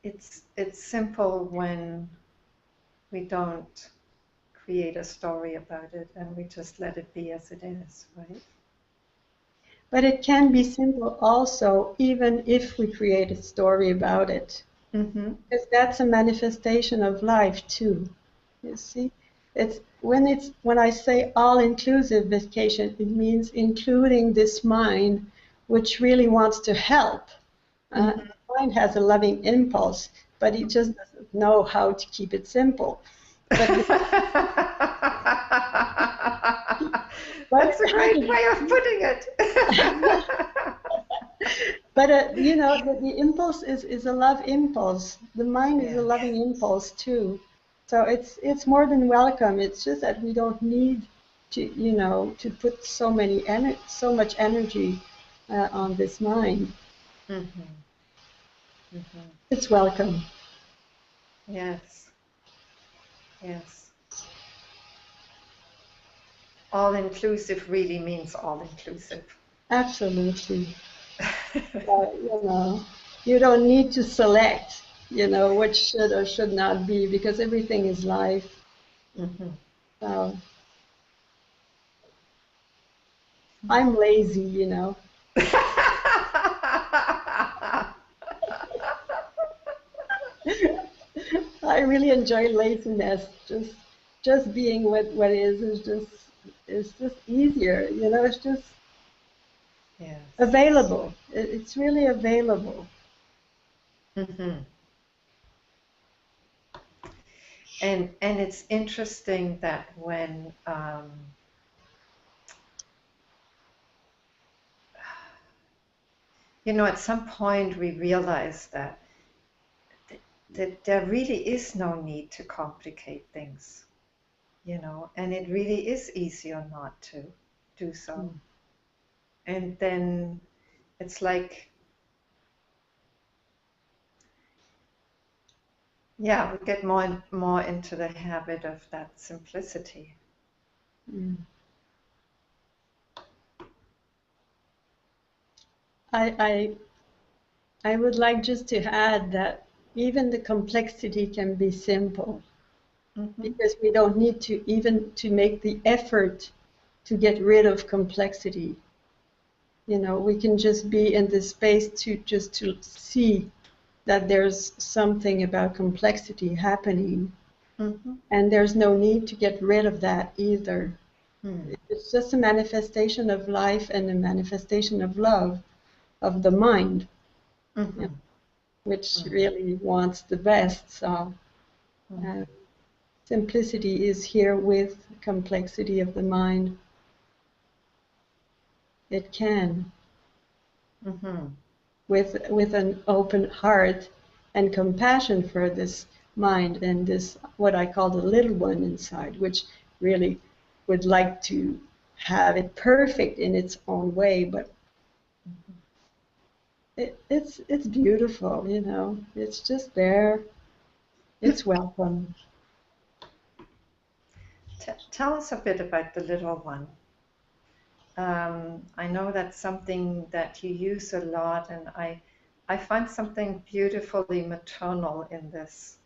it's simple when we don't create a story about it and we just let it be as it is, right? But it can be simple also, even if we create a story about it. Mm-hmm. Because that's a manifestation of life too. You see? When I say all-inclusive vacation, it means including this mind which really wants to help. Mm-hmm. The mind has a loving impulse, but it just doesn't know how to keep it simple. But That's a great way of putting it. but you know, the impulse is a love impulse. The mind is a Yes. loving impulse too. So it's more than welcome. It's just that we don't need to, you know, to put so much energy on this mind. Mm-hmm. Mm-hmm. It's welcome. Yes. Yes. All inclusive really means all inclusive. Absolutely. You know, you don't need to select, you know, what should or should not be because everything is life. Mm-hmm. So I'm lazy, you know. I really enjoy laziness. Just being what is just easier, you know. It's just Yes. available. It's really available. Mm-hmm. And it's interesting that when you know, at some point we realize that there really is no need to complicate things, you know, and it really is easier not to do so. And then it's like, yeah, we get more and more into the habit of that simplicity. Mm. I I would like just to add that even the complexity can be simple Mm-hmm. because we don't need to even to make the effort to get rid of complexity. You know, we can just be in this space to just to see that there's something about complexity happening, Mm-hmm. and there's no need to get rid of that either. Mm. It's just a manifestation of life and a manifestation of love of the mind, you know, Mm-hmm. which Mm. really wants the best. So Mm. simplicity is here with complexity of the mind. It can, Mm-hmm. with an open heart and compassion for this mind and this what I call the little one inside, which really would like to have it perfect in its own way, but it's beautiful, you know. It's just there. It's welcome. Tell us a bit about the little one. I know that's something that you use a lot, and I find something beautifully maternal in this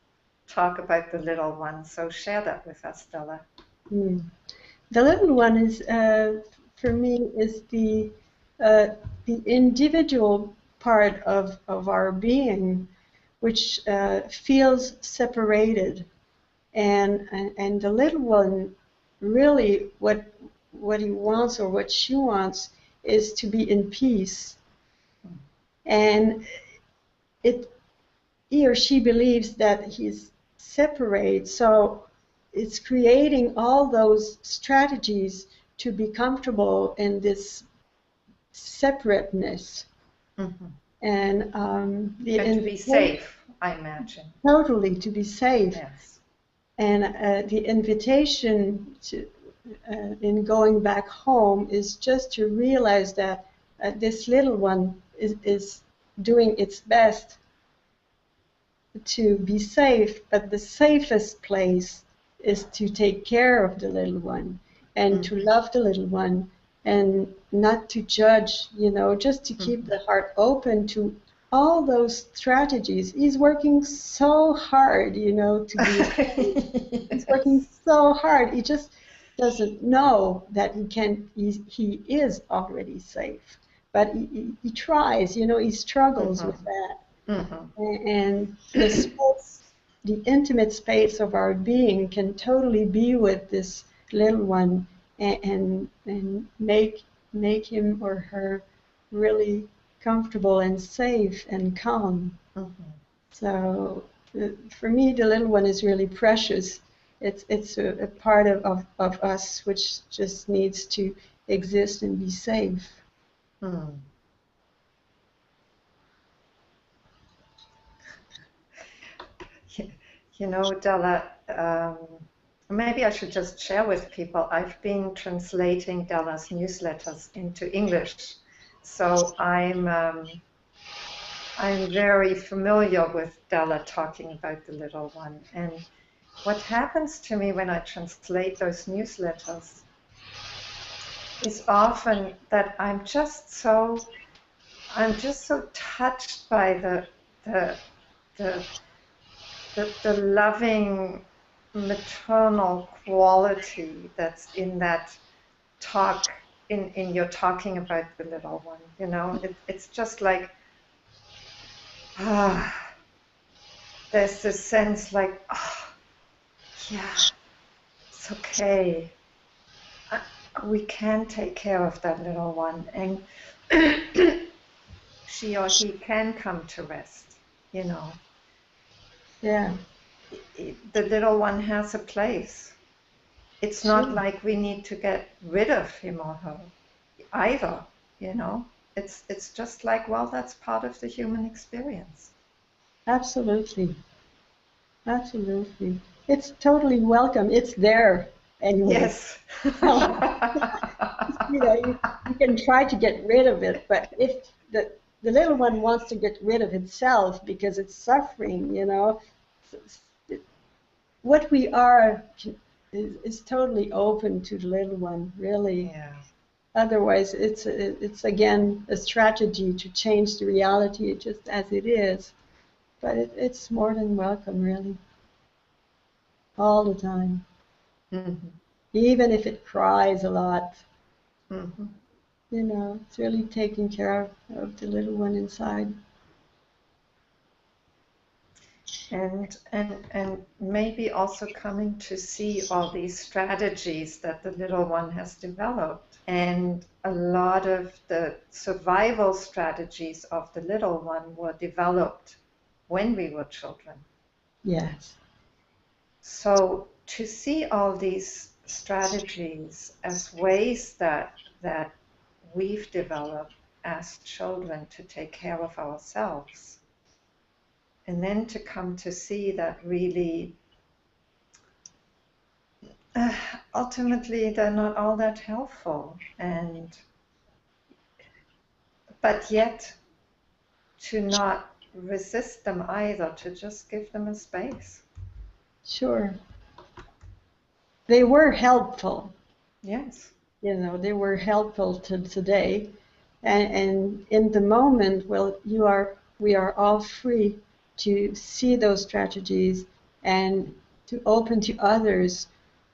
talk about the little one. So share that with us, Della. Hmm. The little one is, for me, is uh, the individual part of our being, which feels separated, and the little one, really, what he wants or what she wants is to be in peace, and it he or she believes that he's separate, so it's creating all those strategies to be comfortable in this separateness Mm-hmm. and the And to be invitation safe, I imagine. totally to be safe Yes. and the invitation to in going back home is just to realize that this little one is doing its best to be safe, but the safest place is to take care of the little one and to Mm-hmm. love the little one and not to judge, you know, just to keep Mm-hmm. the heart open to all those strategies. He's working so hard, you know, to be safe. He's working Yes. so hard. He just doesn't know that he is already safe. But he tries, you know, he struggles with Mm-hmm. that. Mm-hmm. And the space, the intimate space of our being can totally be with this little one and make him or her really comfortable and safe and calm. Mm-hmm. So for me, the little one is really precious. It's a part of us which just needs to exist and be safe. Mm. You know, Della, maybe I should just share with people. I've been translating Della's newsletters into English, so I'm very familiar with Della talking about the little one. And what happens to me when I translate those newsletters is often that I'm just so touched by the the the loving maternal quality that's in that talk in your talking about the little one. You know, it's just like ah, there's this sense like yeah, it's okay. I, we can take care of that little one, and she or he can come to rest. You know, Yeah, the little one has a place. It's not sure. like we need to get rid of him or her either, you know. It's just like, well, that's part of the human experience. Absolutely. Absolutely. It's totally welcome. It's there anyway. Yes. So, you know, you can try to get rid of it, but if the little one wants to get rid of itself because it's suffering, you know, what we are is totally open to the little one, really. Yeah. Otherwise, it's again a strategy to change the reality just as it is. But it's more than welcome, really, all the time. Hmm. Even if it cries a lot, Hmm. you know, it's really taking care of the little one inside. And maybe also coming to see all these strategies that the little one has developed. And a lot of the survival strategies of the little one were developed when we were children. Yes, So to see all these strategies as ways that we've developed as children to take care of ourselves, and then to come to see that really uh, ultimately they're not all that helpful, and but yet to not resist them either, to just give them a space. sure. They were helpful, Yes. you know, they were helpful to today. And in the moment, well, we are all free to see those strategies and to open to others.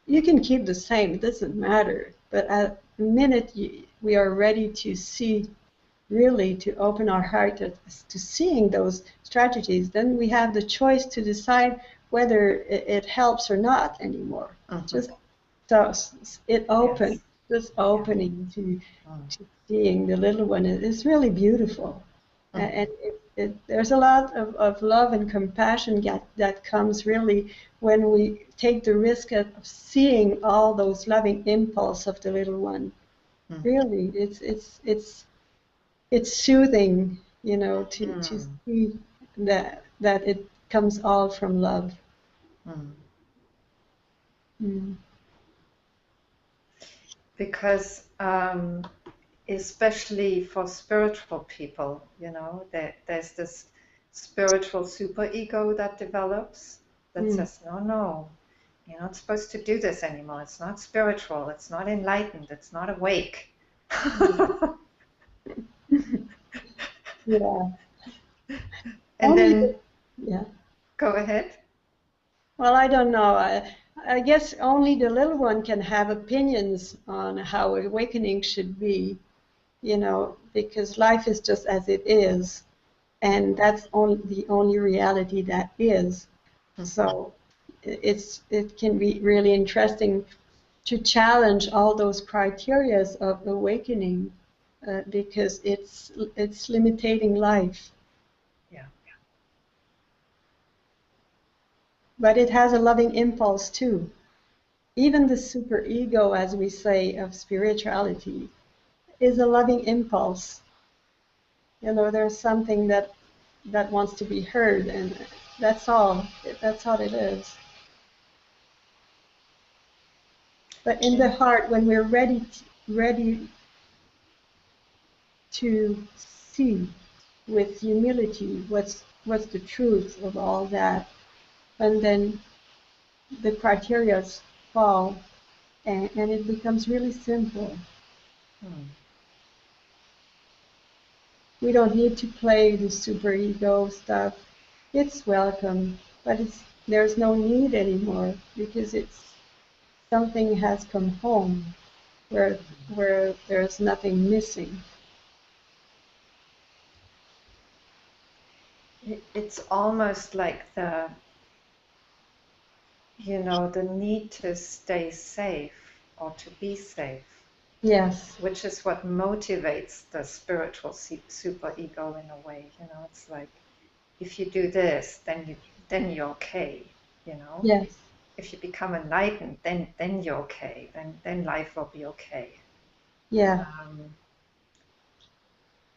You can keep the same, it doesn't matter. But at the minute we are ready to see, really to open our heart to seeing those strategies, then we have the choice to decide whether it helps or not anymore. Hmm. Just so it open, Yes. this Yeah. opening to seeing the little one is really beautiful. Mm-hmm. And there's a lot of love and compassion that comes really when we take the risk of seeing all those loving impulse of the little one. Really, it's soothing, you know, to Mm-hmm. see that it comes all from love. Mm. Mm. Because especially for spiritual people, you know, there's this spiritual superego that develops that Mm. says, no, no, you're not supposed to do this anymore. It's not spiritual. It's not enlightened. It's not awake. Mm. Yeah, And Only then yeah. go ahead. Well, I don't know. I guess only the little one can have opinions on how awakening should be, because life is just as it is, and that's the only reality that is. Mhm. So it can be really interesting to challenge all those criterias of awakening, because it's limiting life. Yeah. But it has a loving impulse too. Even the superego, as we say, of spirituality, is a loving impulse. There's something that wants to be heard, and that's all. That's all it is. But in the And heart, when we're ready to see with humility what's the truth of all that, and then the criteria fall, and it becomes really simple. hmm. We don't need to play the superego stuff. It's welcome, but there's no need anymore because it's something has come home where there's nothing missing. It's almost like the need to stay safe or to be safe, Yes, which is what motivates the spiritual superego in a way. It's like if you do this, then you're okay. You know, yes, if you become enlightened, then you're okay. Then life will be okay. yeah, Um,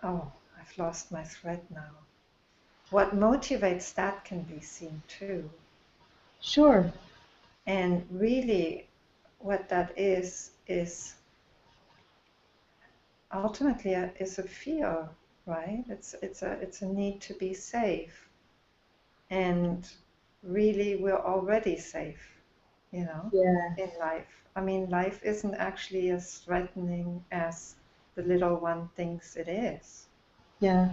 oh, I've lost my thread now. What motivates that can be seen too. sure, And really, what that is ultimately is a fear, right? It's a need to be safe, and really, we're already safe, yeah, in life. I mean, life isn't actually as threatening as the little one thinks it is. yeah.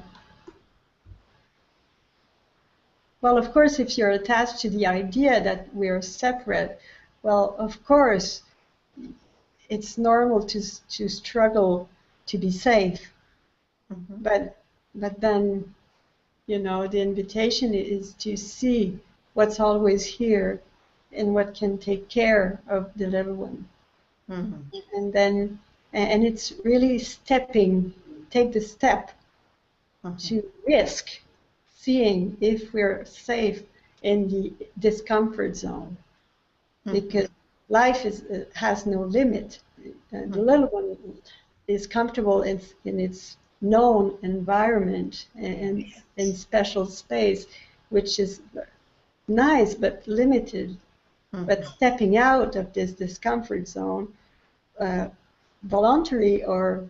Well, of course, if you're attached to the idea that we're separate, well, of course, it's normal to struggle to be safe. Hmm. But then, the invitation is to see what's always here and what can take care of the little one. Hmm. And then, and it's really take the step Hmm. to risk seeing if we're safe in the discomfort zone, Hmm. because life has no limit. The Hmm. little one is comfortable in its known environment and Yes. in special space, which is nice but limited. But Hmm. stepping out of this discomfort zone, uh, voluntary or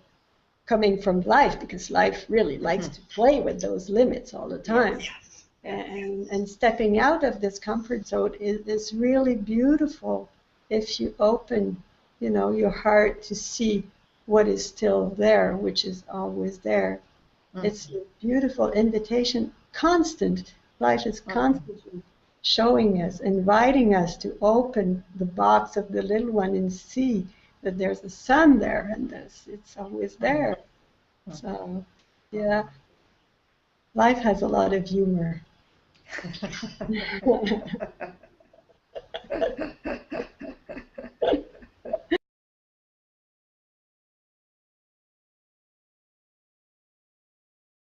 coming from life, because life really likes Hmm. to play with those limits all the time. Yes. Yes. And stepping out of this comfort zone is really beautiful if you open, your heart to see what is still there, which is always there. It's Hmm. a beautiful invitation, constant. Life is Hmm. constantly showing us, inviting us to open the box of the little one and see that there's a sun there, and it's always Hmm. there. So, yeah, life has a lot of humor.